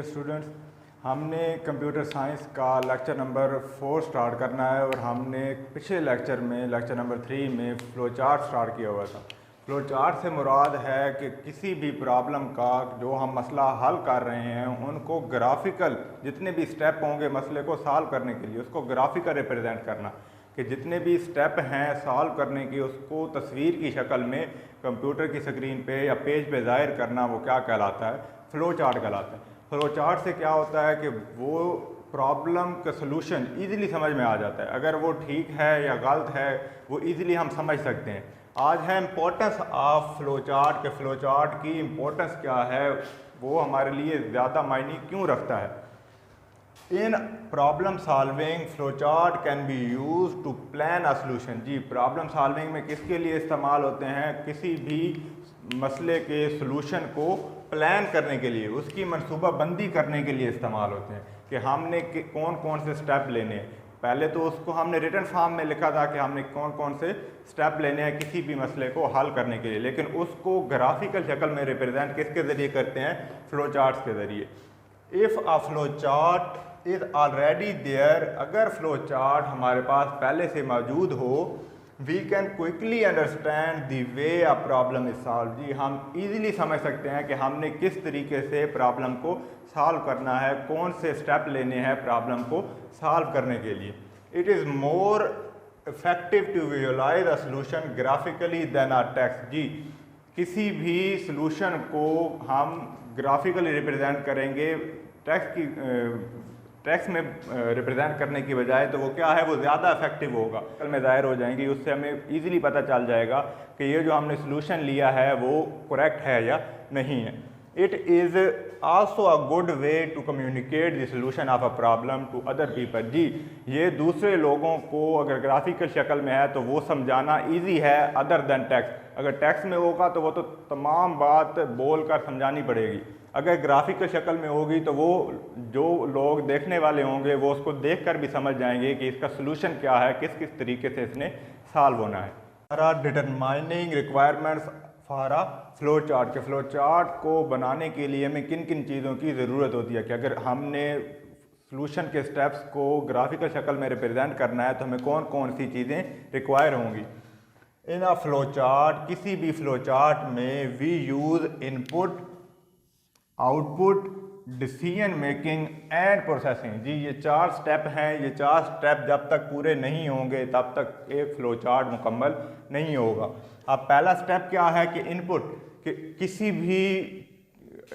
Students, हमने computer science का lecture number 4 start करना है और हमने पिछले लेक्चर में लेक्चर नंबर 3 में फ़्लो चार्ट स्टार्ट किया हुआ था। फ़्लो चार्ट से मुराद है कि किसी भी प्रॉब्लम का जो हम मसला हल कर रहे हैं उनको ग्राफिकल, जितने भी स्टेप होंगे मसले को सॉल्व करने के लिए, उसको ग्राफिकल रिप्रेजेंट करना, कि जितने भी स्टेप हैं सॉल्व करने की उसको तस्वीर की शक्ल में कंप्यूटर की स्क्रीन पे या पेज पे ज़ाहिर करना, वो क्या कहलाता है? फ़्लो चार्ट कहलाता है। फ़्लो चार्ट से क्या होता है कि वो प्रॉब्लम का सलूशन ईज़िली समझ में आ जाता है। अगर वो ठीक है या गलत है वो ईज़िली हम समझ सकते हैं। आज है इम्पोर्टेंस ऑफ फ़्लो चार्ट के फ़्लो चार्ट की इम्पोर्टेंस क्या है, वो हमारे लिए ज़्यादा मायने क्यों रखता है। In problem solving flow chart can be use to plan a solution. जी, प्रॉब्लम सॉल्विंग में किसके लिए इस्तेमाल होते हैं? किसी भी मसले के सलूशन को प्लान करने के लिए, उसकी मनसूबाबंदी करने के लिए इस्तेमाल होते हैं कि हमने कौन कौन से स्टेप लेने हैं। पहले तो उसको हमने रिटन फॉर्म में लिखा था कि हमने कौन कौन से स्टेप लेने हैं किसी भी मसले को हल करने के लिए, लेकिन उसको ग्राफिकल शक्ल में रिप्रेजेंट किसके ज़रिए करते हैं? फ़्लो चार्ट्स के ज़रिए। If a flow chart is already there, अगर फ़्लो चार्ट हमारे पास पहले से मौजूद हो, we can quickly understand the way a problem is solve. जी, हम इजीली समझ सकते हैं कि हमने किस तरीके से प्रॉब्लम को सॉल्व करना है, कौन से स्टेप लेने हैं प्रॉब्लम को सॉल्व करने के लिए। It is more effective to visualise a solution graphically than a text. जी, किसी भी सॉल्यूशन को हम ग्राफिकली रिप्रेजेंट करेंगे टेक्स्ट में रिप्रेजेंट करने की बजाय, तो वो क्या है, वो ज़्यादा इफेक्टिव होगा, कल में ज़ाहिर हो जाएंगी। उससे हमें इजीली पता चल जाएगा कि ये जो हमने सॉल्यूशन लिया है वो करेक्ट है या नहीं है। It is also a good way to communicate the solution of a problem to other people. जी, ये दूसरे लोगों को अगर ग्राफिकल शक्ल में है तो वो समझाना ईजी है अदर दैन टेक्स्ट। अगर टेक्स्ट में होगा तो वो तो तमाम बात बोल कर समझानी पड़ेगी, अगर ग्राफिकल शक्ल में होगी तो वो जो लोग देखने वाले होंगे वो उसको देखकर भी समझ जाएंगे कि इसका सलूशन क्या है, किस किस तरीके से इसने सॉल्व होना है। Determining requirements for a flow chart के फ़्लो चार्ट को बनाने के लिए हमें किन किन चीज़ों की ज़रूरत होती है कि अगर हमने सलूशन के स्टेप्स को ग्राफिकल शक्ल में रिप्रेजेंट करना है तो हमें कौन कौन सी चीज़ें रिक्वायर होंगी। इन अ फ़्लो चार्ट, किसी भी फ़्लो चार्ट में we use input, output, decision making and processing. जी, ये 4 स्टेप हैं। ये 4 स्टेप जब तक पूरे नहीं होंगे तब तक एक फ़्लो चार्ट मुकम्मल नहीं होगा। अब पहला स्टेप क्या है कि इनपुट, कि किसी भी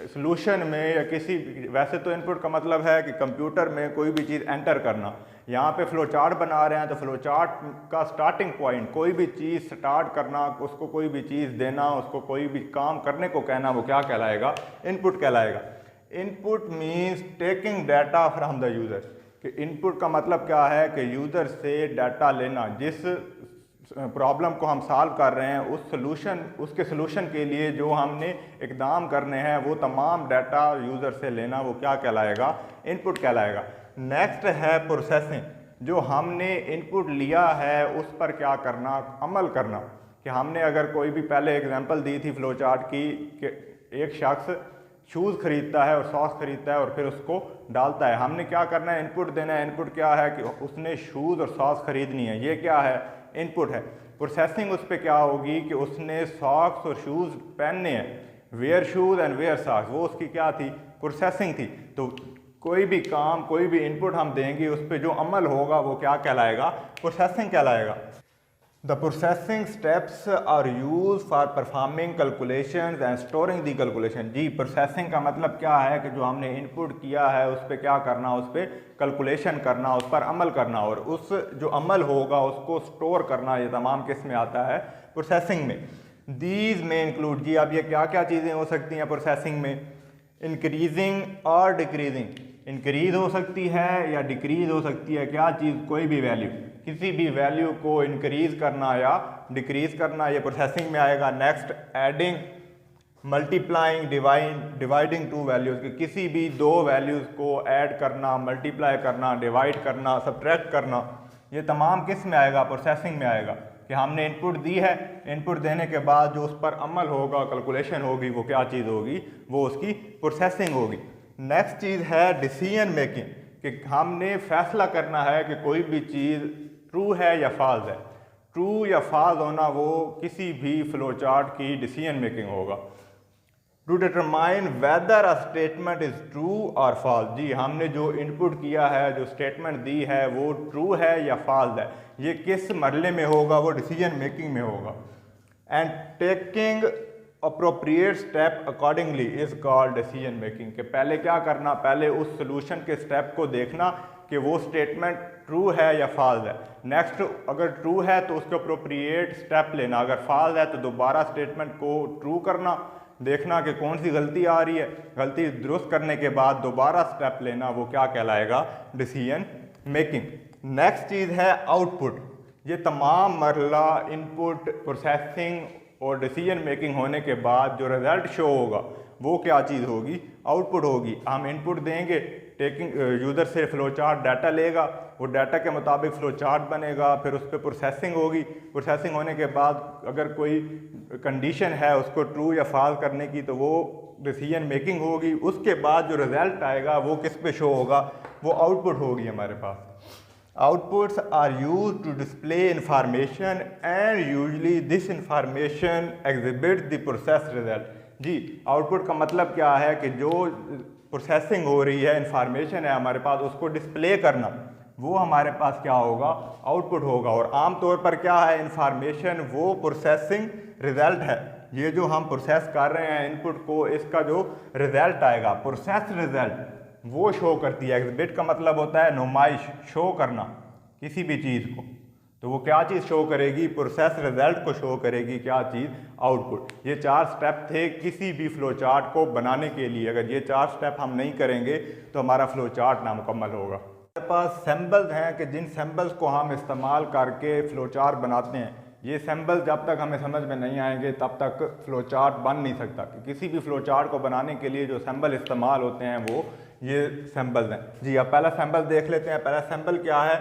सॉल्यूशन में या किसी, वैसे तो इनपुट का मतलब है कि कंप्यूटर में कोई भी चीज़ एंटर करना। यहाँ पे फ़्लो चार्ट बना रहे हैं तो फ़्लो चार्ट का स्टार्टिंग पॉइंट, कोई भी चीज़ स्टार्ट करना, उसको कोई भी चीज़ देना, उसको कोई भी काम करने को कहना, वो क्या कहलाएगा? इनपुट कहलाएगा। Input means taking data from the user, कि इनपुट का मतलब क्या है कि यूज़र से डाटा लेना। जिस प्रॉब्लम को हम सॉल्व कर रहे हैं उसके सलूशन के लिए जो हमने इकदाम करने हैं वो तमाम डाटा यूज़र से लेना, वो क्या कहलाएगा? इनपुट कहलाएगा। नेक्स्ट है प्रोसेसिंग, जो हमने इनपुट लिया है उस पर क्या करना? अमल करना। कि हमने अगर कोई भी पहले एग्जांपल दी थी फ़्लो चार्ट की कि एक शख्स शूज़ खरीदता है और सॉक्स खरीदता है और फिर उसको डालता है। हमने क्या करना है? इनपुट देना है। इनपुट क्या है कि उसने शूज़ और सॉक्स खरीदनी है, ये क्या है? इनपुट है। प्रोसेसिंग उस पर क्या होगी कि उसने सॉक्स और शूज़ पहनने हैं, wear shoes and wear socks, वो उसकी क्या थी? प्रोसेसिंग थी। तो कोई भी काम, कोई भी इनपुट हम देंगे उस पर जो अमल होगा वो क्या कहलाएगा? प्रोसेसिंग कहलाएगा। The processing steps are use for performing calculations and storing the calculation. जी, प्रोसेसिंग का मतलब क्या है कि जो हमने इनपुट किया है उस पर क्या करना? उस पर कैलकुलेशन करना, उस पर अमल करना, और उस जो अमल होगा उसको स्टोर करना। ये तमाम किस में आता है? प्रोसेसिंग में। दीज में इंक्लूड, जी अब ये क्या क्या चीज़ें हो सकती हैं प्रोसेसिंग में? इंक्रीजिंग और डिक्रीजिंग। इंक्रीज हो सकती है या डिक्रीज हो सकती है। क्या चीज़? कोई भी वैल्यू, किसी भी वैल्यू को इंक्रीज करना या डिक्रीज करना, ये प्रोसेसिंग में आएगा। Next, adding, multiplying, dividing two values, कि किसी भी दो वैल्यूज़ को ऐड करना, मल्टीप्लाई करना, डिवाइड करना, सब्ट्रैक्ट करना, ये तमाम किस में आएगा? प्रोसेसिंग में आएगा। कि हमने इनपुट दी है, इनपुट देने के बाद जो उस पर अमल होगा, कैलकुलेशन होगी, वो क्या चीज़ होगी? वो उसकी प्रोसेसिंग होगी। नेक्स्ट चीज़ है डिसीजन मेकिंग, कि हमने फैसला करना है कि कोई भी चीज़ ट्रू है या फॉल्स है। ट्रू या फॉल्स होना वो किसी भी फ्लो चार्ट की डिसीजन मेकिंग होगा। To determine whether a statement is true और फॉल्स, जी हमने जो इनपुट किया है, जो स्टेटमेंट दी है, वो ट्रू है या फॉल्स है, ये किस मरले में होगा, वो डिसीजन मेकिंग में होगा। And taking appropriate step accordingly is called decision making, कि पहले क्या करना, पहले उस सोल्यूशन के स्टेप को देखना कि वो स्टेटमेंट ट्रू है या फॉल्स है। नेक्स्ट अगर ट्रू है तो उसके अप्रोप्रिएट स्टेप लेना, अगर फॉल्स है तो दोबारा स्टेटमेंट को ट्रू करना, देखना कि कौन सी गलती आ रही है, गलती दुरुस्त करने के बाद दोबारा स्टेप लेना, वो क्या कहलाएगा, डिसीजन मेकिंग। नेक्स्ट चीज़ है आउटपुट। ये तमाम मरला इनपुट, प्रोसेसिंग और डिसीजन मेकिंग होने के बाद जो रिज़ल्ट शो होगा वो क्या चीज़ होगी, आउटपुट होगी। हम इनपुट देंगे, टेकिंग यूज़र से फ्लो चार्ट डाटा लेगा, वो डाटा के मुताबिक फ्लो चार्ट बनेगा, फिर उस पर प्रोसेसिंग होगी। प्रोसेसिंग होने के बाद अगर कोई कंडीशन है उसको ट्रू या फॉल्स करने की, तो वो डिसीजन मेकिंग होगी। उसके बाद जो रिज़ल्ट आएगा वो किस पे शो होगा, वो आउटपुट होगी हमारे पास। Outputs are used to display information and usually this information exhibits the process result। जी आउटपुट का मतलब क्या है कि जो प्रोसेसिंग हो रही है, इंफॉर्मेशन है हमारे पास, उसको डिस्प्ले करना, वो हमारे पास क्या होगा, आउटपुट होगा। और आम तौर पर क्या है, इंफॉर्मेशन वो प्रोसेसिंग रिजल्ट है। ये जो हम प्रोसेस कर रहे हैं इनपुट को, इसका जो रिजल्ट आएगा, प्रोसेस रिजल्ट, वो शो करती है। एग्जिबिट का मतलब होता है नुमाइश, शो करना किसी भी चीज़ को, तो वो क्या चीज़ शो करेगी, प्रोसेस रिजल्ट को शो करेगी, क्या चीज़, आउटपुट। ये 4 स्टेप थे किसी भी फ्लो चार्ट को बनाने के लिए। अगर ये 4 स्टेप हम नहीं करेंगे तो हमारा फ्लो चार्ट नामुकम्मल होगा। हमारे पास सैम्बल्स हैं कि जिन सैम्बल्स को हम इस्तेमाल करके फ्लो चार्ट बनाते हैं। ये सैम्बल जब तक हमें समझ में नहीं आएंगे तब तक फ्लो चार्ट बन नहीं सकता। कि किसी भी फ्लो चार्ट को बनाने के लिए जो सैम्बल इस्तेमाल होते हैं वो ये सैम्बल्स हैं। जी अब पहला सैम्बल देख लेते हैं। पहला सैम्बल क्या है,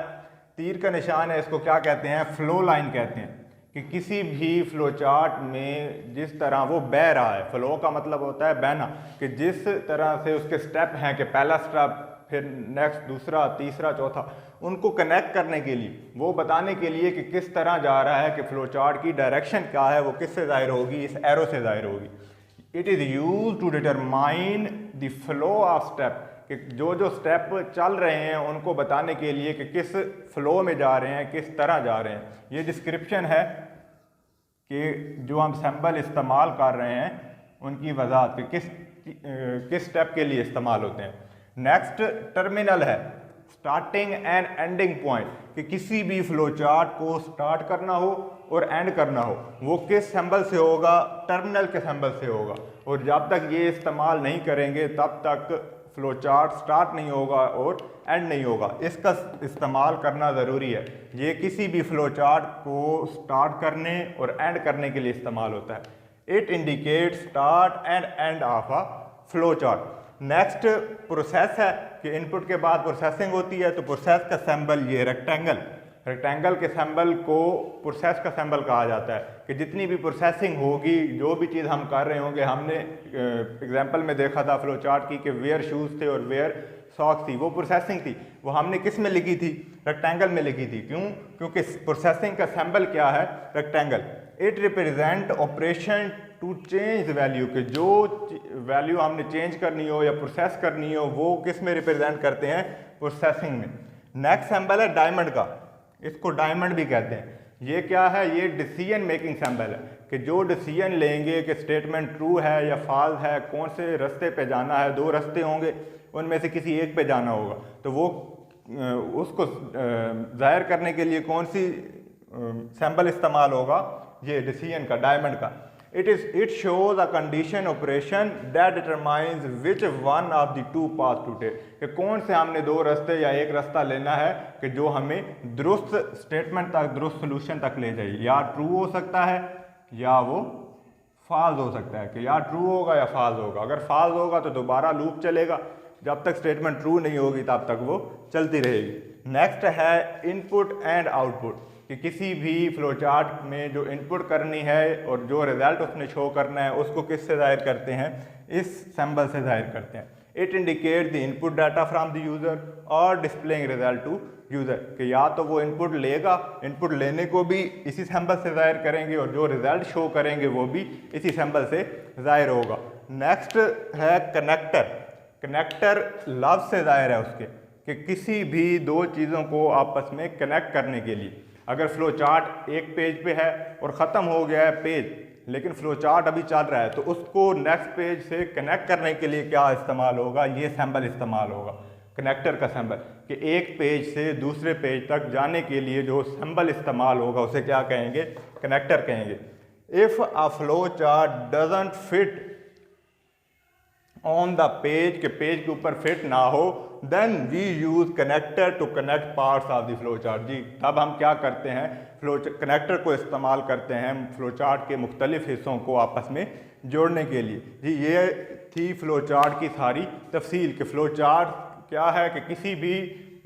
तीर का निशान है, इसको क्या कहते हैं, फ्लो लाइन कहते हैं। कि किसी भी फ्लो चार्ट में जिस तरह वो बह रहा है, फ्लो का मतलब होता है बहना, कि जिस तरह से उसके स्टेप हैं कि पहला स्टेप, फिर नेक्स्ट, दूसरा, तीसरा, चौथा, उनको कनेक्ट करने के लिए, वो बताने के लिए कि किस तरह जा रहा है, कि फ्लो चार्ट की डायरेक्शन क्या है, वो किससे ज़ाहिर होगी, इस एरो से ज़ाहिर होगी। It is use to determine the flow of step, कि जो जो स्टेप चल रहे हैं उनको बताने के लिए कि किस फ्लो में जा रहे हैं, किस तरह जा रहे हैं। ये डिस्क्रिप्शन है कि जो हम सैम्बल इस्तेमाल कर रहे हैं उनकी वजाहत कि किस स्टेप के लिए इस्तेमाल होते हैं। नेक्स्ट टर्मिनल है, स्टार्टिंग एंड एंडिंग पॉइंट, कि किसी भी फ्लो चार्ट को स्टार्ट करना हो और एंड करना हो, वो किस सिंबल से होगा, टर्मिनल के सिंबल से होगा। और जब तक ये इस्तेमाल नहीं करेंगे तब तक फ्लो चार्ट स्टार्ट नहीं होगा और एंड नहीं होगा। इसका इस्तेमाल करना ज़रूरी है। ये किसी भी फ्लो चार्ट को स्टार्ट करने और एंड करने के लिए इस्तेमाल होता है। It indicate start and end of a flow chart. Next process है कि इनपुट के बाद प्रोसेसिंग होती है, तो प्रोसेस का सिंबल ये रेक्टेंगल के सिंबल को प्रोसेस का सिंबल कहा जाता है। कि जितनी भी प्रोसेसिंग होगी, जो भी चीज़ हम कर रहे होंगे, हमने एग्जांपल में देखा था फ्लो चार्ट की कि वेयर शूज़ थे और वेयर सॉक्स थी, वो प्रोसेसिंग थी, वो हमने किस में लिखी थी, रेक्टेंगल में लिखी थी। क्यों? क्योंकि प्रोसेसिंग का सिंबल क्या है, rectangle. It represent operation to change value, के जो वैल्यू हमने चेंज करनी हो या प्रोसेस करनी हो वो किस में रिप्रेजेंट करते हैं, प्रोसेसिंग में। नेक्स्ट सिंबल है डायमंड का, इसको डायमंड भी कहते हैं। ये क्या है, ये डिसीजन मेकिंग सिंबल है कि जो डिसीजन लेंगे कि स्टेटमेंट ट्रू है या फॉल्स है, कौन से रास्ते पे जाना है, 2 रास्ते होंगे, उनमें से किसी एक पे जाना होगा, तो वो उसको जाहिर करने के लिए कौन सी सिंबल इस्तेमाल होगा, ये डिसीजन का, डायमंड का। It shows a condition operation that determines which one of the 2 path to take, कि कौन से हमने 2 रास्ते या एक रास्ता लेना है कि जो हमें दुरुस्त स्टेटमेंट तक, दुरुस्त सोल्यूशन तक ले जाए। या ट्रू हो सकता है या वो फॉल्स हो सकता है, कि या ट्रू होगा या फॉल्स होगा। अगर फॉल्स होगा तो दोबारा लूप चलेगा, जब तक स्टेटमेंट ट्रू नहीं होगी तब तक वो चलती रहेगी। नेक्स्ट है इनपुट एंड आउटपुट, कि किसी भी फ्लो चार्ट में जो इनपुट करनी है और जो रिजल्ट उसने शो करना है उसको किससे जाहिर करते हैं, इस सिंबल से जाहिर करते हैं। It indicate the input data from the user और डिस्प्लेइंग रिजल्ट टू यूज़र, कि या तो वो इनपुट लेगा, इनपुट लेने को भी इसी सैम्पल से ज़ाहिर करेंगे और जो रिज़ल्ट शो करेंगे वो भी इसी सैम्पल से ज़ाहिर होगा। नेक्स्ट है कनेक्टर। कनेक्टर लफ्ज़ से ज़ाहिर है उसके कि किसी भी दो चीज़ों को आपस में कनेक्ट करने के लिए, अगर फ्लो चार्ट एक पेज पे है और ख़त्म हो गया है पेज, लेकिन फ्लो चार्ट अभी चल रहा है, तो उसको नेक्स्ट पेज से कनेक्ट करने के लिए क्या इस्तेमाल होगा, ये सिंबल इस्तेमाल होगा, कनेक्टर का सिंबल, कि एक पेज से दूसरे पेज तक जाने के लिए जो सिंबल इस्तेमाल होगा उसे क्या कहेंगे, कनेक्टर कहेंगे। If a flow chart doesn't fit on the page, के पेज के ऊपर फिट ना हो, then we use connector to connect parts of the flow chart. जी, तब हम क्या करते हैं, कनेक्टर को इस्तेमाल करते हैं फ्लो चार्ट के मुख्तलिफ हिस्सों को आपस में जोड़ने के लिए। जी, ये थी फ्लो चार्ट की सारी तफसील कि फ्लो चार्ट क्या है, कि किसी भी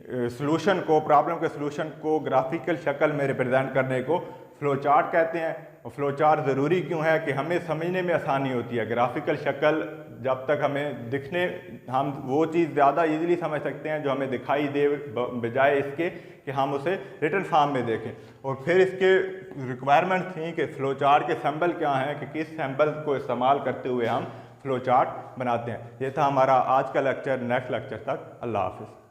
सॉल्यूशन को, प्रॉब्लम के सॉल्यूशन को ग्राफिकल शक्ल में रिप्रेजेंट करने को फ्लो चार्ट कहते हैं। और फ्लो चार्ट ज़रूरी क्यों है, कि हमें समझने में आसानी होती है। ग्राफिकल शक्ल जब तक हमें दिखने, हम वो चीज़ ज़्यादा इजीली समझ सकते हैं जो हमें दिखाई दे, बजाय इसके कि हम उसे रिटन फॉर्म में देखें। और फिर इसके रिक्वायरमेंट थी कि फ्लो चार्ट के सिंबल क्या हैं, कि किस सिंबल को इस्तेमाल करते हुए हम फ्लो चार्ट बनाते हैं। ये था हमारा आज का लेक्चर। नेक्स्ट लेक्चर तक अल्लाह हाफ़िज़।